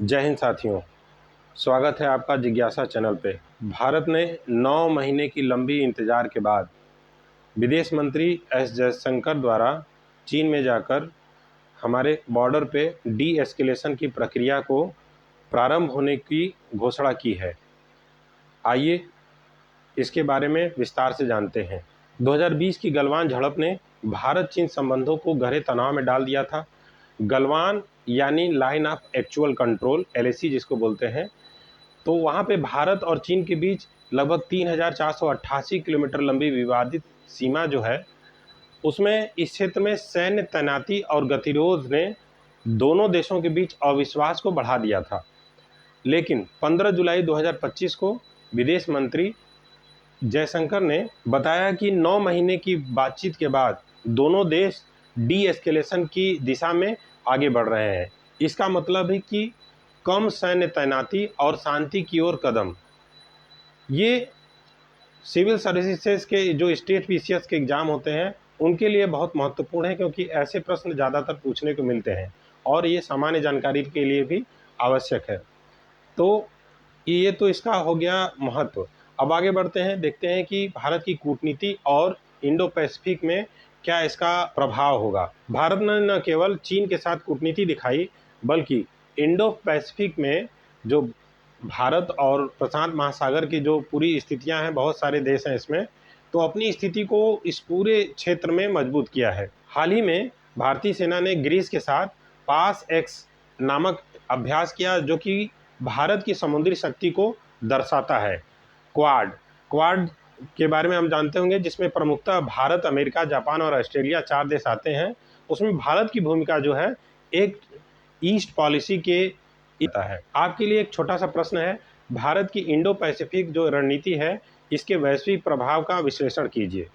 जय हिंद साथियों, स्वागत है आपका जिज्ञासा चैनल पे। भारत ने 9 महीने की लंबी इंतज़ार के बाद विदेश मंत्री एस जयशंकर द्वारा चीन में जाकर हमारे बॉर्डर पे डी एस्केलेशन की प्रक्रिया को प्रारंभ होने की घोषणा की है। आइए इसके बारे में विस्तार से जानते हैं। 2020 की गलवान झड़प ने भारत चीन संबंधों को गहरे तनाव में डाल दिया था। गलवान यानी line of actual control, LAC जिसको बोलते हैं, तो वहाँ पे भारत और चीन के बीच लगभग 3,488 किलोमीटर लंबी विवादित सीमा जो है, उसमें इस क्षेत्र में सैन्य तैनाती और गतिरोध ने दोनों देशों के बीच अविश्वास को बढ़ा दिया था। लेकिन 15 जुलाई 2025 को विदेश मंत्री जयशंकर ने बताया कि 9 महीने की बातचीत के बाद दोनों देश डी एस्केलेशन की दिशा में आगे बढ़ रहे हैं। इसका मतलब है कि कम सैन्य तैनाती और शांति की ओर कदम। ये सिविल सर्विसेज के जो स्टेट PCS के एग्ज़ाम होते हैं उनके लिए बहुत महत्वपूर्ण है, क्योंकि ऐसे प्रश्न ज़्यादातर पूछने को मिलते हैं और ये सामान्य जानकारी के लिए भी आवश्यक है। तो ये तो इसका हो गया महत्व। अब आगे बढ़ते हैं, देखते हैं कि भारत की कूटनीति और इंडो पैसिफिक में क्या इसका प्रभाव होगा। भारत ने न केवल चीन के साथ कूटनीति दिखाई, बल्कि इंडो पैसिफिक में जो भारत और प्रशांत महासागर की जो पूरी स्थितियां हैं, बहुत सारे देश हैं इसमें, तो अपनी स्थिति को इस पूरे क्षेत्र में मजबूत किया है। हाल ही में भारतीय सेना ने ग्रीस के साथ पास एक्स नामक अभ्यास किया, जो कि भारत की समुद्री शक्ति को दर्शाता है। क्वाड के बारे में हम जानते होंगे, जिसमें प्रमुखतः भारत, अमेरिका, जापान और ऑस्ट्रेलिया 4 देश आते हैं। उसमें भारत की भूमिका जो है एक ईस्ट पॉलिसी के है। आपके लिए एक छोटा सा प्रश्न है, भारत की इंडो पैसिफिक जो रणनीति है, इसके वैश्विक प्रभाव का विश्लेषण कीजिए।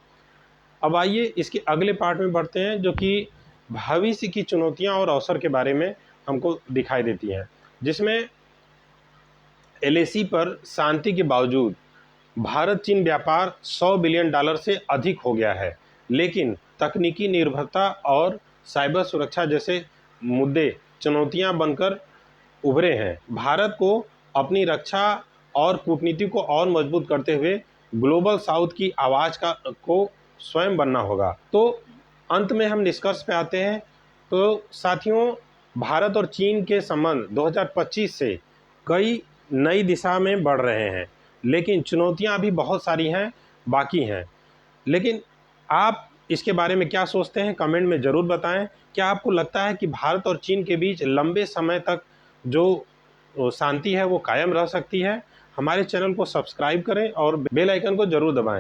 अब आइए इसके अगले पार्ट में बढ़ते हैं, जो कि भविष्य की चुनौतियां और अवसर के बारे में हमको दिखाई देती हैं, जिसमें LAC पर शांति के बावजूद भारत चीन व्यापार $100 बिलियन से अधिक हो गया है, लेकिन तकनीकी निर्भरता और साइबर सुरक्षा जैसे मुद्दे चुनौतियां बनकर उभरे हैं। भारत को अपनी रक्षा और कूटनीति को और मजबूत करते हुए ग्लोबल साउथ की आवाज़ को स्वयं बनना होगा। तो अंत में हम निष्कर्ष पे आते हैं। तो साथियों, भारत और चीन के संबंध 2025 से कई नई दिशा में बढ़ रहे हैं, लेकिन चुनौतियां अभी बहुत सारी हैं, बाकी हैं। लेकिन आप इसके बारे में क्या सोचते हैं, कमेंट में ज़रूर बताएं। क्या आपको लगता है कि भारत और चीन के बीच लंबे समय तक जो शांति है वो कायम रह सकती है? हमारे चैनल को सब्सक्राइब करें और बेल आइकन को ज़रूर दबाएं।